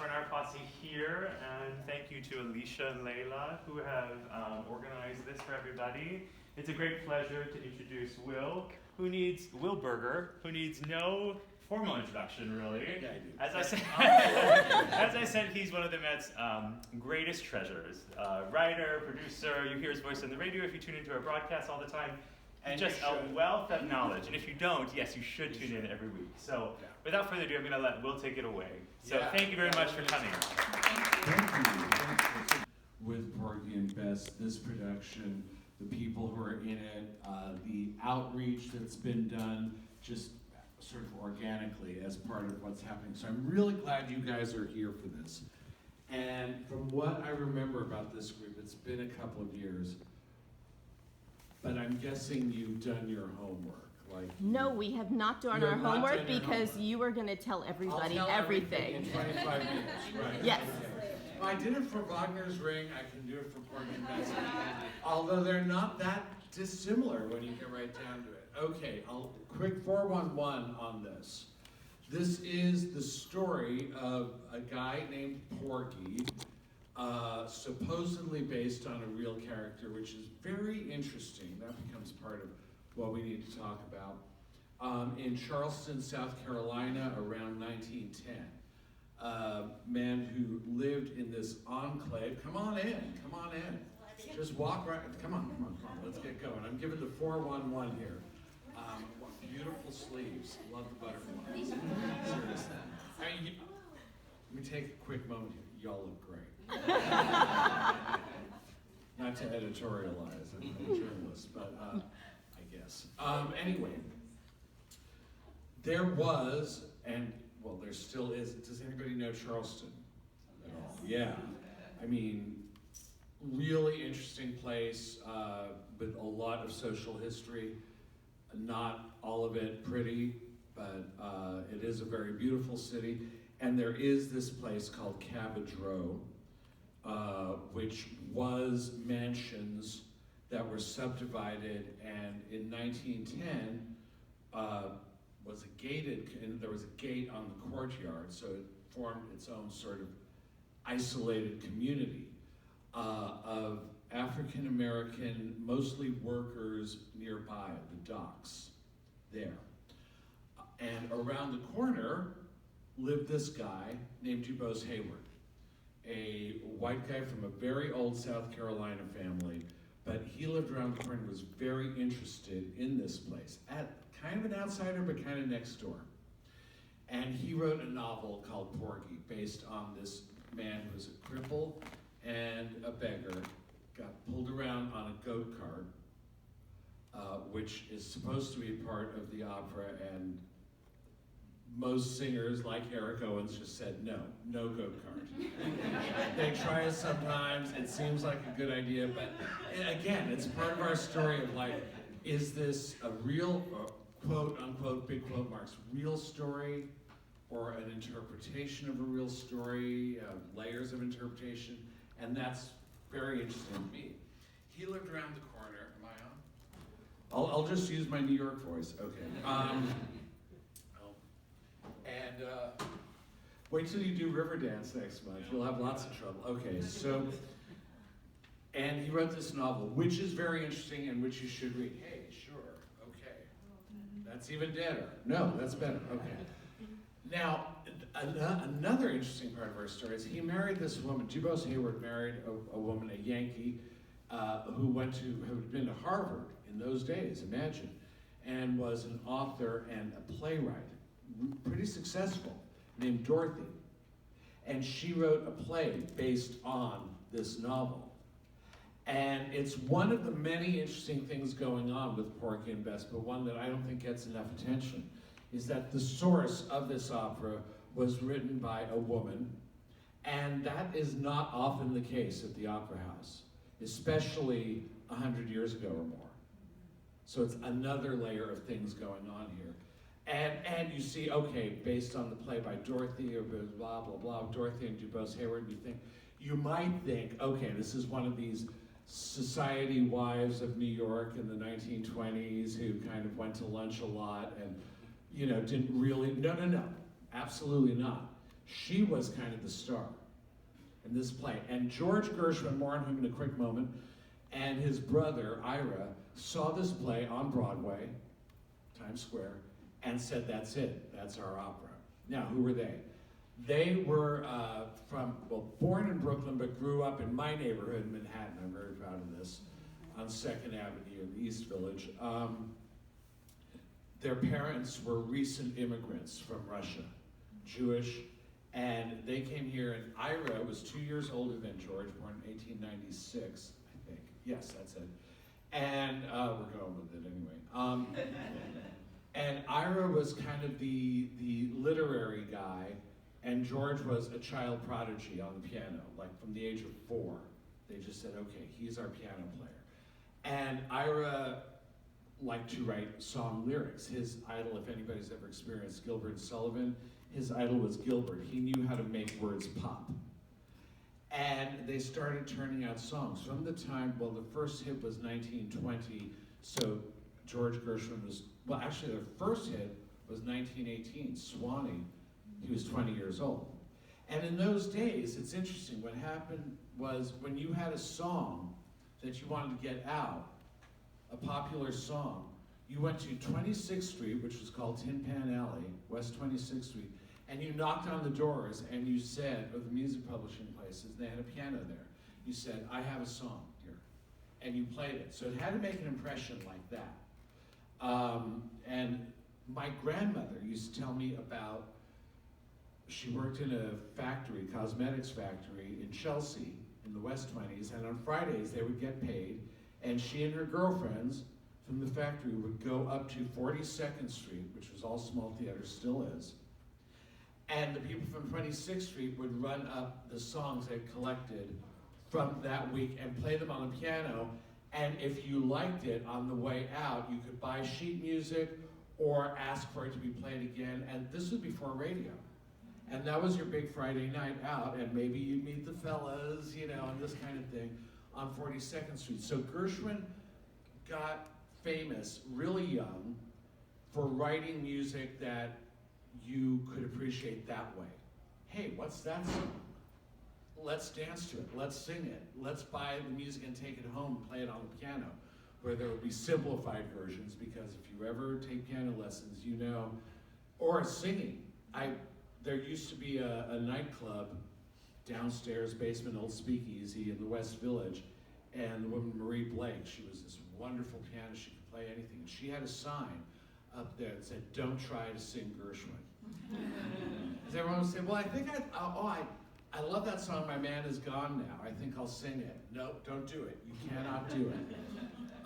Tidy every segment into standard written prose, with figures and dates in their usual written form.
Opera and Art Posse here, and thank you to Alicia and Layla who have organized this for everybody. It's a great pleasure to introduce Will Berger, who needs no formal introduction, really. Yeah, I do. As I said, he's one of the Met's greatest treasures. Writer, producer, you hear his voice on the radio if you tune into our broadcasts all the time. And just a wealth of knowledge. And if you don't, yes, you should tune in every week. So without further ado, I'm going to let Will take it away. So thank you very much for coming. Thank you. With Porgy and Bess, this production, the people who are in it, the outreach that's been done, just sort of organically as part of what's happening. So I'm really glad you guys are here for this. And from what I remember about this group, it's been a couple of years, but I'm guessing you've done your homework. No, we have not done our homework because you were going to tell everybody everything. In 25 minutes, right? Yes. Okay. Well, I did it for Wagner's Ring. I can do it for Porgy and Bess. Although they're not that dissimilar when you get right down to it. Okay, quick 411 on this. This is the story of a guy named Porgy, supposedly based on a real character, which is very interesting. That becomes part of what we need to talk about. In Charleston, South Carolina, around 1910, a man who lived in this enclave. Come on in. Just walk right. Come on. Let's get going. I'm giving the 411 here. Beautiful sleeves. Love the butterflies. Seriously. Let me take a quick moment here. Y'all look great. Not to editorialize. I'm a journalist, but I guess. Anyway, there was, and well, there still is. Does anybody know Charleston at all? Yeah. I mean, really interesting place with a lot of social history. Not all of it pretty, but it is a very beautiful city. And there is this place called Cabbage Row, which was mansions that were subdivided, and in 1910 was a gated, and there was a gate on the courtyard, so it formed its own sort of isolated community of African American, mostly workers nearby, the docks there. And around the corner lived this guy named Dubose Hayward, a white guy from a very old South Carolina family, but he lived around the corner and was very interested in this place. Kind of an outsider, but kind of next door. And he wrote a novel called Porgy, based on this man who was a cripple and a beggar, got pulled around on a goat cart, which is supposed to be part of the opera, and most singers, like Eric Owens, just said, no goat cart. They try it sometimes, it seems like a good idea, but again, it's part of our story of like, is this a real, quote unquote, big quote marks, real story, or an interpretation of a real story, layers of interpretation, and that's very interesting to me. He lived around the corner. Am I on? I'll just use my New York voice. Okay. And wait till you do Riverdance next month. You'll have lots of trouble. Okay, so, and he wrote this novel, which is very interesting and which you should read. Hey, sure, okay. That's even better. No, that's better. Okay. Now, another interesting part of our story is he married this woman. Dubose Hayward married a woman, a Yankee, who had been to Harvard in those days, imagine, and was an author and a playwright, pretty successful, named Dorothy. And she wrote a play based on this novel. And it's one of the many interesting things going on with Porgy and Bess, but one that I don't think gets enough attention, is that the source of this opera was written by a woman, and that is not often the case at the Opera House, especially 100 years ago or more. So it's another layer of things going on here. And you see, okay, based on the play by Dorothy, or blah, blah, blah, Dorothy and Dubose Hayward, you might think, okay, this is one of these society wives of New York in the 1920s who kind of went to lunch a lot and, didn't really, no, absolutely not. She was kind of the star in this play. And George Gershwin, more on whom in a quick moment, and his brother, Ira, saw this play on Broadway, Times Square, and said, that's it, that's our opera. Now, who were they? They were born in Brooklyn, but grew up in my neighborhood in Manhattan. I'm very proud of this, on 2nd Avenue in the East Village. Their parents were recent immigrants from Russia, Jewish, and they came here, and Ira was 2 years older than George, born in 1896, I think. Yes, that's it. And we're going with it anyway. And Ira was kind of the literary guy, and George was a child prodigy on the piano, like from the age of 4. They just said, okay, he's our piano player. And Ira liked to write song lyrics. His idol, if anybody's ever experienced Gilbert and Sullivan, his idol was Gilbert. He knew how to make words pop. And they started turning out songs. From the time, well, the first hit was 1920, so George Gershwin was, well, actually their first hit was 1918, Swanee. He was 20 years old. And in those days, it's interesting, what happened was when you had a song that you wanted to get out, a popular song, you went to 26th Street, which was called Tin Pan Alley, West 26th Street, and you knocked on the doors and you said, or the music publishing places, they had a piano there. You said, I have a song here. And you played it. So it had to make an impression like that. And my grandmother used to tell me about, she worked in a factory, cosmetics factory in Chelsea in the West 20s, and on Fridays they would get paid, and she and her girlfriends from the factory would go up to 42nd Street, which was all small theater, still is, and the people from 26th Street would run up the songs they collected from that week and play them on the piano, and if you liked it on the way out, you could buy sheet music or ask for it to be played again, and this was before radio. And that was your big Friday night out, and maybe you'd meet the fellas, you know, and this kind of thing on 42nd Street. So Gershwin got famous really young for writing music that you could appreciate that way. Hey, what's that song? Let's dance to it, let's sing it, let's buy the music and take it home and play it on the piano, where there would be simplified versions, because if you ever take piano lessons, you know, or singing. There used to be a nightclub downstairs, basement, old speakeasy in the West Village, and the woman Marie Blake, she was this wonderful pianist, she could play anything. And she had a sign up there that said, don't try to sing Gershwin. Because everyone would say, well, I think I love that song, My Man Is Gone Now, I think I'll sing it. No, don't do it, you cannot do it.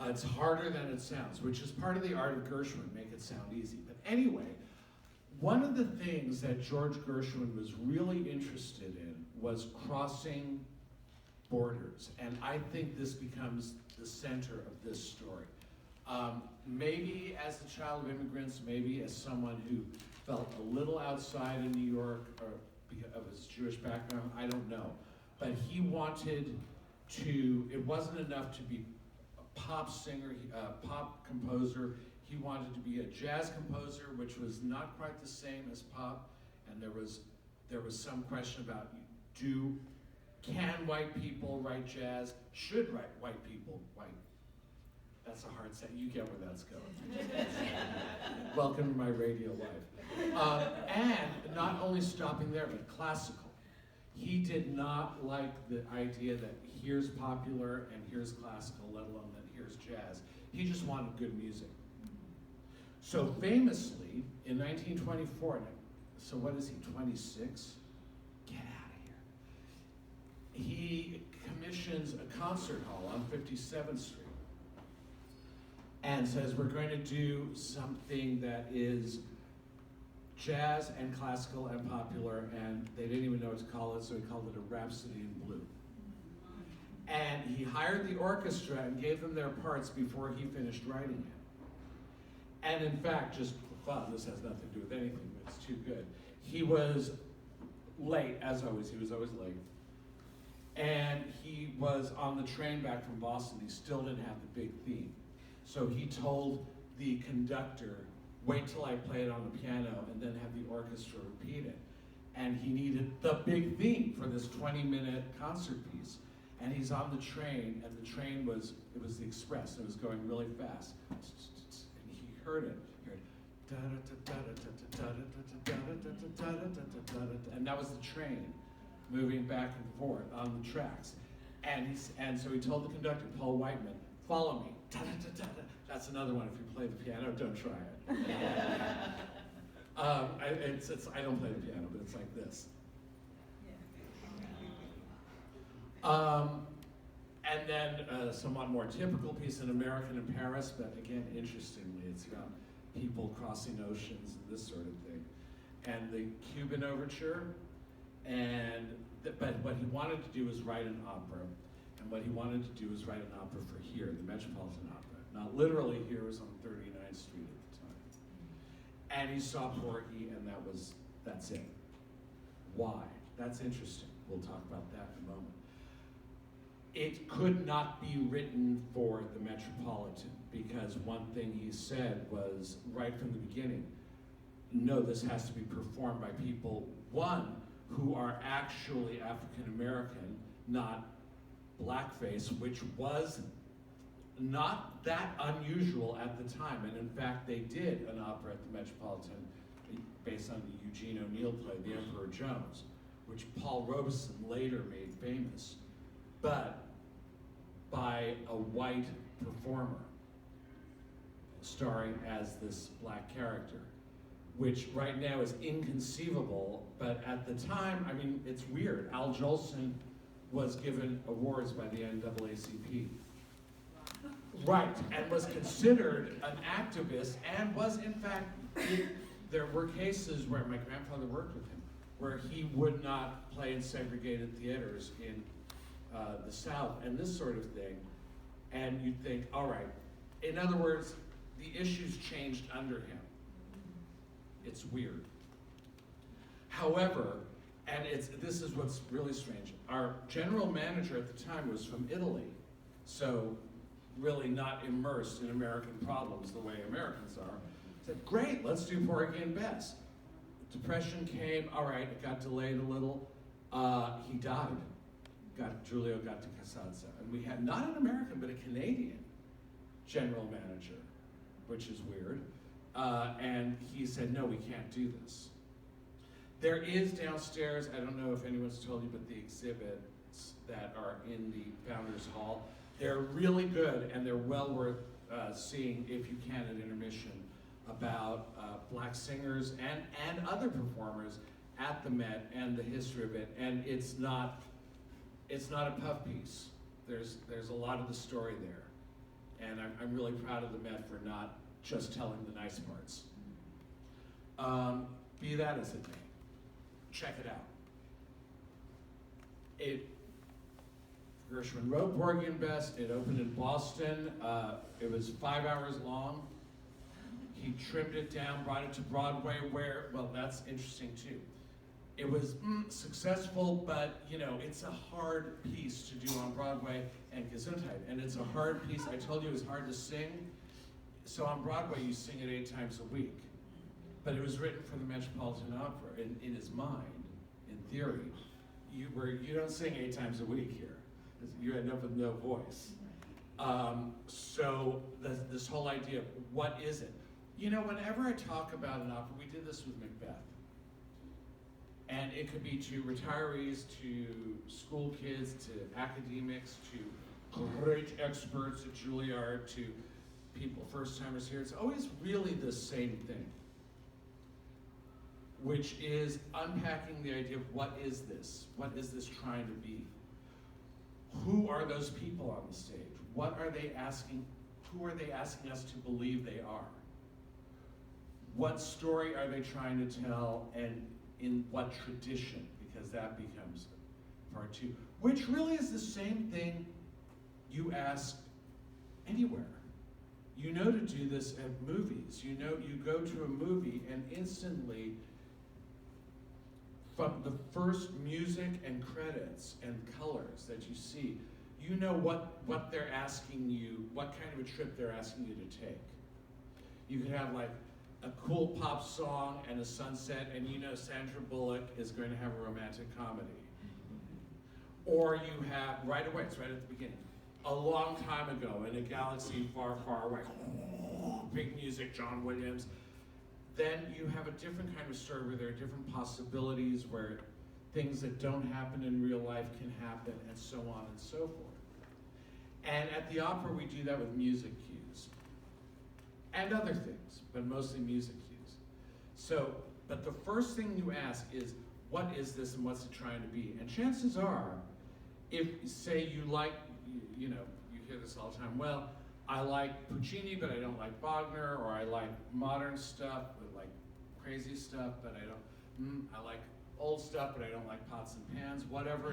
It's harder than it sounds, which is part of the art of Gershwin, make it sound easy. But anyway, one of the things that George Gershwin was really interested in was crossing borders, and I think this becomes the center of this story. Maybe as a child of immigrants, maybe as someone who felt a little outside in New York or because of his Jewish background, I don't know. But he wanted to, it wasn't enough to be a pop singer, a pop composer. He wanted to be a jazz composer, which was not quite the same as pop, and there was some question about, can white people write jazz? Should white people write? That's a hard set. You get where that's going. Welcome to my radio life. And not only stopping there, but classical. He did not like the idea that here's popular and here's classical, let alone that here's jazz. He just wanted good music. So famously, in 1924, so what is he, 26? Get out of here. He commissions a concert hall on 57th Street and says, we're going to do something that is jazz and classical and popular, and they didn't even know what to call it, so he called it a Rhapsody in Blue. And he hired the orchestra and gave them their parts before he finished writing it. And in fact, just for fun, this has nothing to do with anything, but it's too good. He was late, as always, he was always late. And he was on the train back from Boston, he still didn't have the big theme. So he told the conductor, wait till I play it on the piano and then have the orchestra repeat it. and he needed the big theme for this 20-minute concert piece. And he's on the train, and the train was the express, and it was going really fast. And he heard it. And that was the train moving back and forth on the tracks. And so he told the conductor, Paul Whiteman, follow me. That's another one. If you play the piano, don't try it. I don't play the piano, but it's like this. And then a somewhat more typical piece, An American in Paris, but again, interestingly, it's about people crossing oceans and this sort of thing. And the Cuban Overture, but what he wanted to do was write an opera, and what he wanted to do was write an opera for here, the Metropolitan Opera. Not literally here, it was on 39th Street at the time. And he saw Porgy, and that's it. Why? That's interesting. We'll talk about that in a moment. It could not be written for the Metropolitan, because one thing he said was, right from the beginning, no, this has to be performed by people, one, who are actually African American, not blackface, which was not that unusual at the time. And in fact, they did an opera at the Metropolitan based on the Eugene O'Neill play, The Emperor Jones, which Paul Robeson later made famous, but by a white performer starring as this black character, which right now is inconceivable, but at the time, I mean, it's weird. Al Jolson was given awards by the NAACP. Right, and was considered an activist, and was in fact, there were cases where my grandfather worked with him, where he would not play in segregated theaters in the South, and this sort of thing. And you'd think, all right, in other words, the issues changed under him. It's weird. However, and this is what's really strange, our general manager at the time was from Italy, so really not immersed in American problems the way Americans are. Said, great, let's do Porgy and Bess. Depression came, all right, it got delayed a little. He died. Giulio got to Casazza. And we had not an American, but a Canadian general manager, which is weird. And he said, no, we can't do this. There is downstairs, I don't know if anyone's told you, but the exhibits that are in the Founders Hall, they're really good, and they're well worth seeing if you can at intermission, about black singers and other performers at the Met and the history of it. And it's not a puff piece. There's a lot of the story there. And I'm really proud of the Met for not just telling the nice parts. Be that as it may, check it out. Gershwin wrote Porgy and Bess. It opened in Boston. It was 5 hours long. He trimmed it down, brought it to Broadway, where, well, that's interesting too. It was successful, but you know, it's a hard piece to do on Broadway and Gesundheit, and it's a hard piece. I told you it was hard to sing. So on Broadway, you sing it 8 times a week. But it was written for the Metropolitan Opera. In his mind, in theory, you don't sing 8 times a week here. You end up with no voice. So this whole idea of what is it? You know, whenever I talk about an opera, we did this with Macbeth. And it could be to retirees, to school kids, to academics, to great experts at Juilliard, to people, first-timers here. It's always really the same thing, which is unpacking the idea of what is this? What is this trying to be? Who are those people on the stage? What are they asking? Who are they asking us to believe they are? What story are they trying to tell, and in what tradition? Because that becomes part 2, which really is the same thing you ask anywhere. You know to do this at movies. You know, you go to a movie and instantly, from the first music and credits and colors that you see, you know what they're asking you, what kind of a trip they're asking you to take. You could have like a cool pop song and a sunset, and you know Sandra Bullock is going to have a romantic comedy. Or you have, right away, it's right at the beginning, a long time ago in a galaxy far, far away, big music, John Williams. Then you have a different kind of story where there are different possibilities, where things that don't happen in real life can happen, and so on and so forth. And at the opera, we do that with music cues. And other things, but mostly music cues. So, but the first thing you ask is, what is this and what's it trying to be? And chances are, if, say, you like, you know, you hear this all the time, well, I like Puccini, but I don't like Wagner, or I like modern stuff, but like crazy stuff, but I don't, I like old stuff, but I don't like pots and pans, whatever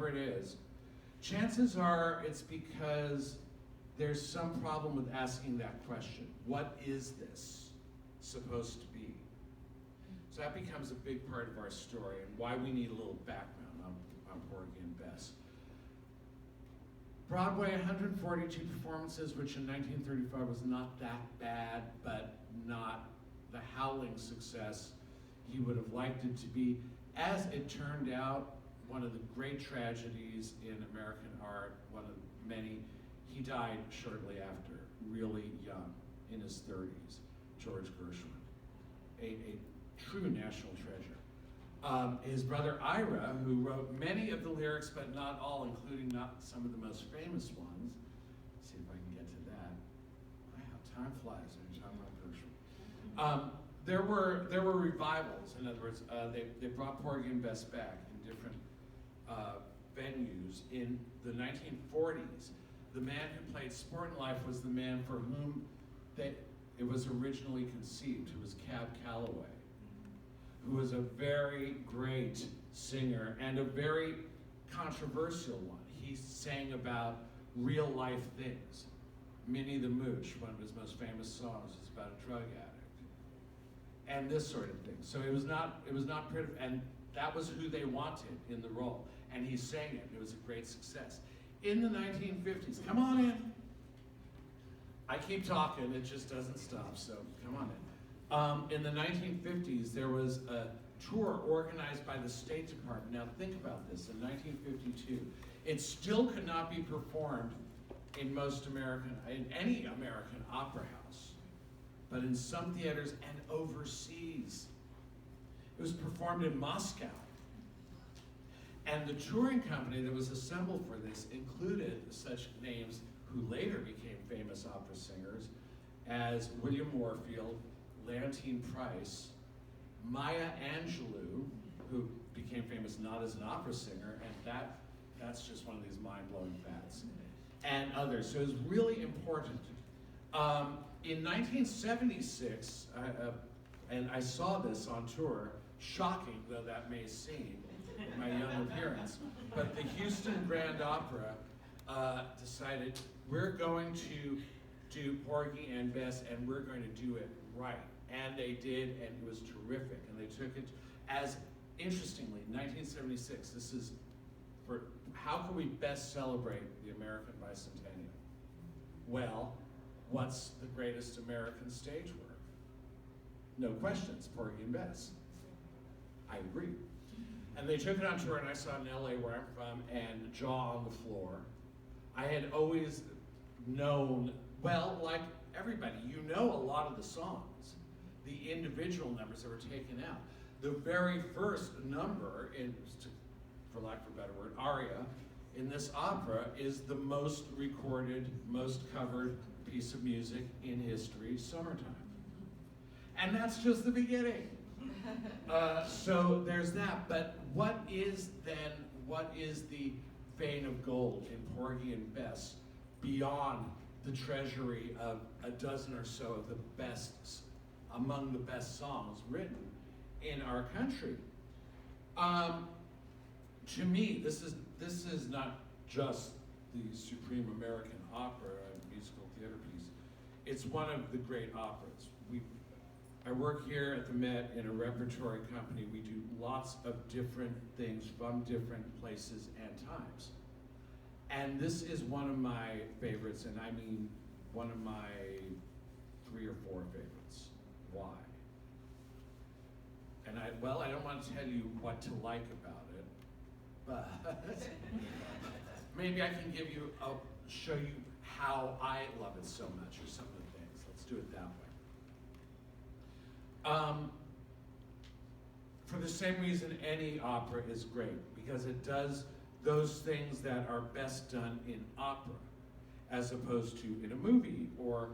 it is. Chances are it's because there's some problem with asking that question. What is this supposed to be? So that becomes a big part of our story and why we need a little background on Porgy and Bess. Broadway, 142 performances, which in 1935 was not that bad, but not the howling success he would have liked it to be. As it turned out, one of the great tragedies in American art, one of many, he died shortly after, really young, in his 30s, George Gershwin, a true national treasure. His brother Ira, who wrote many of the lyrics, but not all, including not some of the most famous ones. Let's see if I can get to that. Wow, time flies when you're talking about Gershwin. There were revivals. In other words, they brought Porgy and Bess back in different venues. In the 1940s, the man who played Sport in Life was the man for whom it was originally conceived, who was Cab Calloway, who was a very great singer and a very controversial one. He sang about real life things. Minnie the Mooch, one of his most famous songs, is about a drug addict, and this sort of thing. So it was not pretty, and that was who they wanted in the role, and he sang it. It was a great success. In the 1950s, come on in. I keep talking, it just doesn't stop, so come on in. In the 1950s, there was a tour organized by the State Department. Now think about this, in 1952, it still could not be performed in any American opera house, but in some theaters and overseas. It was performed in Moscow. And the touring company that was assembled for this included such names who later became famous opera singers as William Warfield, Leontine Price, Maya Angelou, who became famous not as an opera singer, and that's just one of these mind-blowing facts, and others. So it was really important. In 1976, and I saw this on tour, shocking though that may seem, my young appearance, but the Houston Grand Opera decided we're going to do Porgy and Bess, and we're going to do it right. And they did, and it was terrific. And they took it as, interestingly, 1976, this is for how can we best celebrate the American bicentennial? Well, what's the greatest American stage work? No questions, Porgy and Bess. I agree. And they took it on tour, and I saw it in LA, where I'm from, and jaw on the floor. I had always known, well, like everybody, you know a lot of the songs, the individual numbers that were taken out. The very first number, for lack of a better word, aria, in this opera is the most recorded, most covered piece of music in history, Summertime. And that's just the beginning. So there's that, but what is the vein of gold in Porgy and Bess beyond the treasury of a dozen or so of the best, among the best songs written in our country? To me, this is not just the supreme American opera, a musical theater piece. It's one of the great operas. I work here at the Met in a repertory company. We do lots of different things from different places and times. And this is one of my favorites, and I mean one of my 3 or 4 favorites. Why? And I don't want to tell you what to like about it, but maybe I can show you how I love it so much, or some of the things. Let's do it that way. For the same reason any opera is great, because it does those things that are best done in opera, as opposed to in a movie. Or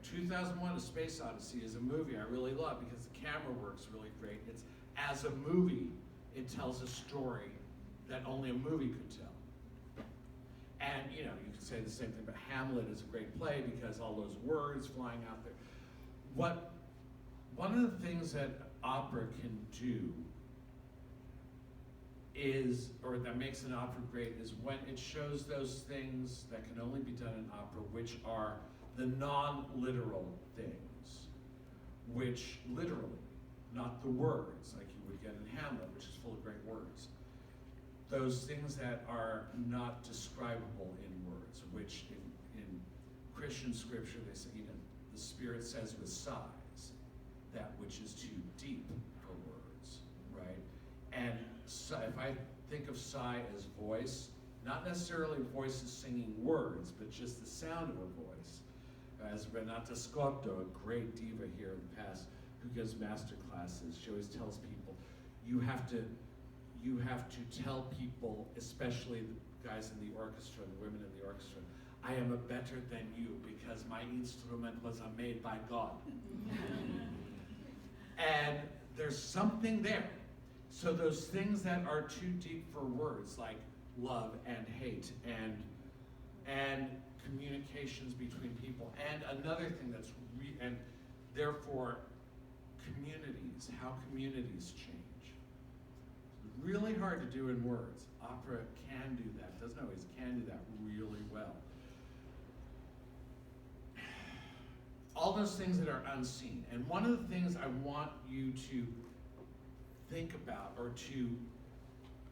2001: A Space Odyssey is a movie I really love because the camera works really great. It's, as a movie, it tells a story that only a movie could tell. And you can say the same thing, but Hamlet is a great play because all those words flying out there. One of the things that opera can do is, or that makes an opera great, is when it shows those things that can only be done in opera, which are the non-literal things, which literally, not the words like you would get in Hamlet, which is full of great words. Those things that are not describable in words, which in Christian scripture they say, the Spirit says with sighs, that which is too deep for words, right? And so if I think of sigh as voice, not necessarily voices singing words, but just the sound of a voice. As Renata Scotto, a great diva here in the past, who gives master classes, she always tells people, you have to tell people, especially the guys in the orchestra and the women in the orchestra, I am a better than you because my instrument was made by God. And there's something there. So those things that are too deep for words, like love and hate and communications between people, and another thing that's and therefore communities, how communities change. It's really hard to do in words. Opera can do that, doesn't always, can do that really well. All those things that are unseen. And one of the things I want you to think about or to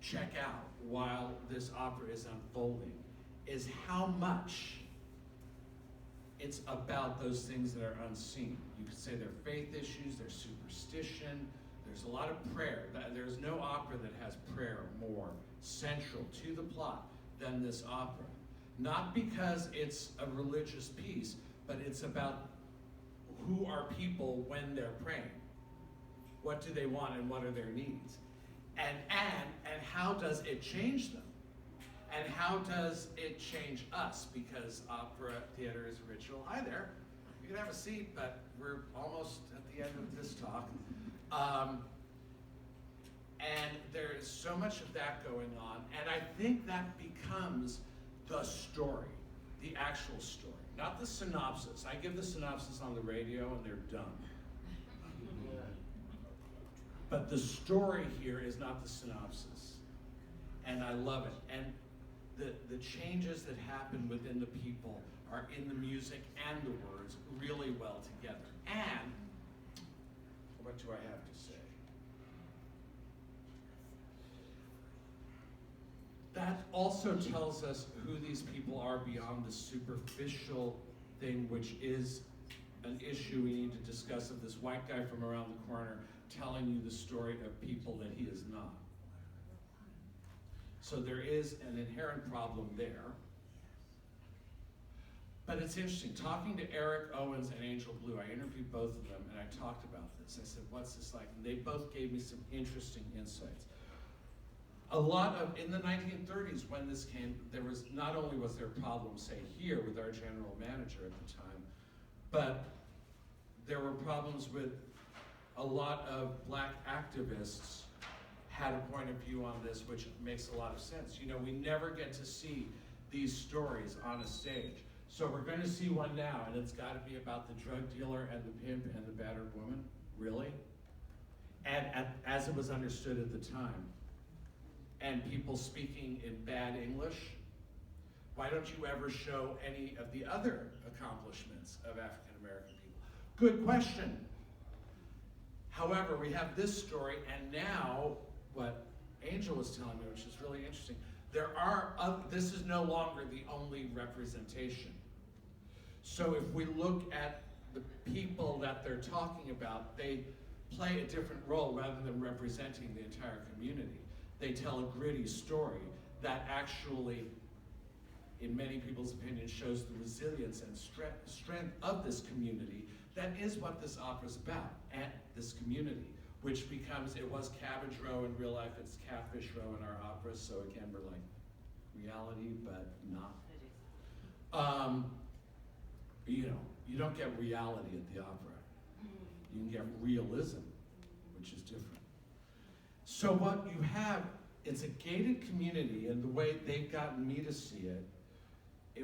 check out while this opera is unfolding is how much it's about those things that are unseen. You could say they're faith issues, there's superstition, there's a lot of prayer. There's no opera that has prayer more central to the plot than this opera. Not because it's a religious piece, but it's about who are people when they're praying. What do they want and what are their needs? And how does it change them? And how does it change us? Because opera theater is a ritual. Hi there. You can have a seat, but we're almost at the end of this talk. And there is so much of that going on. And I think that becomes the story, the actual story, not the synopsis. I give the synopsis on the radio and they're done. But the story here is not the synopsis. And I love it. And the changes that happen within the people are in the music and the words really well together. And what do I have to say? That also tells us who these people are beyond the superficial thing, which is an issue we need to discuss, of this white guy from around the corner telling you the story of people that he is not. So there is an inherent problem there. But it's interesting, talking to Eric Owens and Angel Blue, I interviewed both of them and I talked about this. I said, what's this like? And they both gave me some interesting insights. A lot of, in the 1930s when this came, there was, not only was there problems, say here, with our general manager at the time, but there were problems with a lot of black activists had a point of view on this, which makes a lot of sense. You know, we never get to see these stories on a stage. So we're going to see one now, and it's got to be about the drug dealer and the pimp and the battered woman? Really? And as it was understood at the time. And people speaking in bad English? Why don't you ever show any of the other accomplishments of African American people? Good question. However, we have this story, and now what Angel was telling me, which is really interesting, this is no longer the only representation. So if we look at the people that they're talking about, they play a different role rather than representing the entire community. They tell a gritty story that actually, in many people's opinion, shows the resilience and strength of this community. That is what this opera's about, and this community, which becomes, it was Cabbage Row in real life, it's Catfish Row in our opera, so again, we're like reality, but not. You know, you don't get reality at the opera. You can get realism, which is different. So what you have, it's a gated community, and the way they've gotten me to see it,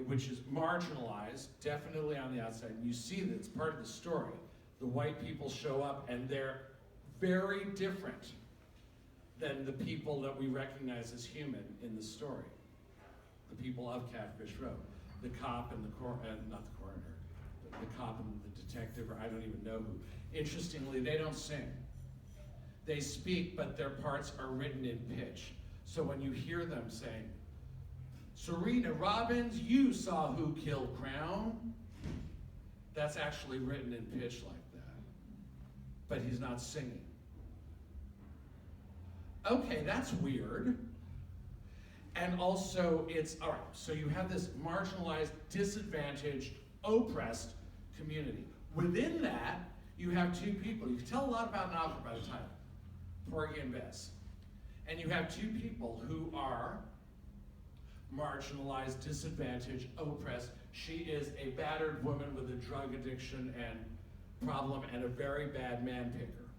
which is marginalized, definitely on the outside. And you see that it's part of the story. The white people show up, and they're very different than the people that we recognize as human in the story. The people of Catfish Row. The cop and the not the coroner, the cop and the detective, or I don't even know who. Interestingly, they don't sing. They speak, but their parts are written in pitch. So when you hear them saying, Serena Robbins, you saw who killed Crown, that's actually written in pitch like that. But he's not singing. Okay, that's weird. And also, it's, all right, so you have this marginalized, disadvantaged, oppressed community. Within that, you have two people. You can tell a lot about an opera by the title, Porgy and Bess. And you have two people who are marginalized, disadvantaged, oppressed. She is a battered woman with a drug addiction and problem and a very bad man picker.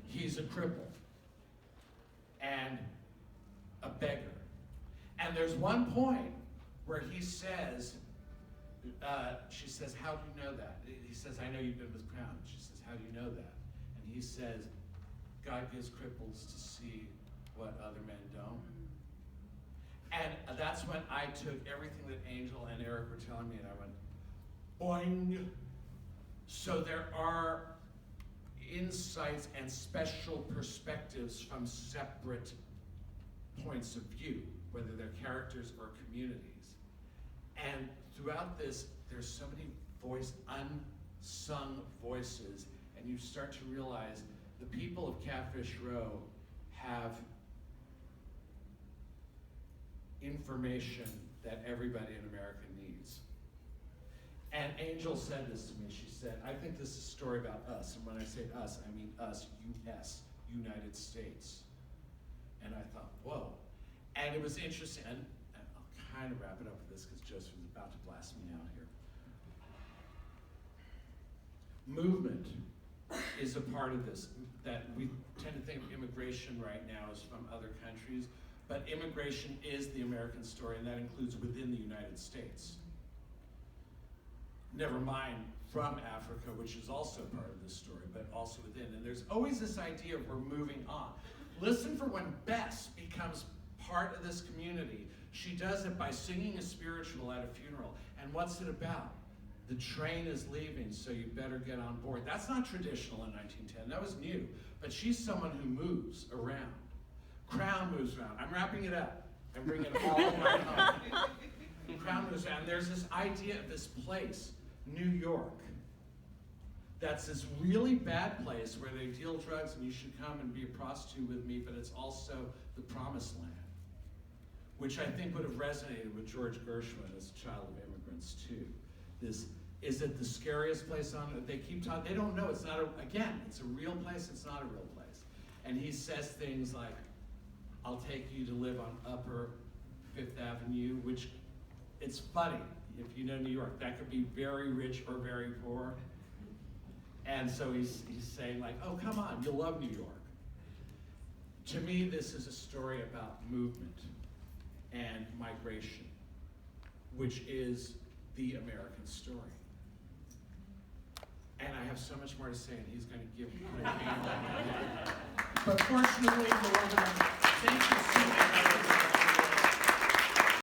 He's a cripple and a beggar. And there's one point where he says, she says, how do you know that? He says, I know you've been with Crown. She says, how do you know that? And he says, God gives cripples to see what other men don't. And that's when I took everything that Angel and Eric were telling me and I went, boing. So there are insights and special perspectives from separate points of view, whether they're characters or communities. And throughout this, there's so many unsung voices, and you start to realize the people of Catfish Row have information that everybody in America needs. And Angel said this to me. She said, I think this is a story about us. And when I say us, I mean us, U.S., United States. And I thought, whoa. And it was interesting, and I'll kind of wrap it up with this because Joseph's about to blast me out here. Movement is a part of this, that we tend to think of immigration right now as from other countries, but immigration is the American story, and that includes within the United States. Never mind from Africa, which is also part of this story, but also within. And there's always this idea of we're moving on. Listen for when Bess becomes part of this community. She does it by singing a spiritual at a funeral. And what's it about? The train is leaving, so you better get on board. That's not traditional in 1910. That was new. But she's someone who moves around. Crown moves around. I'm wrapping it up. I'm bringing it all my home. Crown moves around. There's this idea of this place, New York, that's this really bad place where they deal drugs and you should come and be a prostitute with me, but it's also the promised land, which I think would have resonated with George Gershwin as a child of immigrants too. This, is it the scariest place on earth? They keep talking, they don't know, it's not again, it's a real place, it's not a real place. And he says things like, I'll take you to live on Upper Fifth Avenue, which it's funny, if you know New York, that could be very rich or very poor. And so he's saying like, oh, come on, you'll love New York. To me, this is a story about movement and migration, which is the American story. And I have so much more to say, and he's going to give me a hand on my head. But fortunately, thank you so much.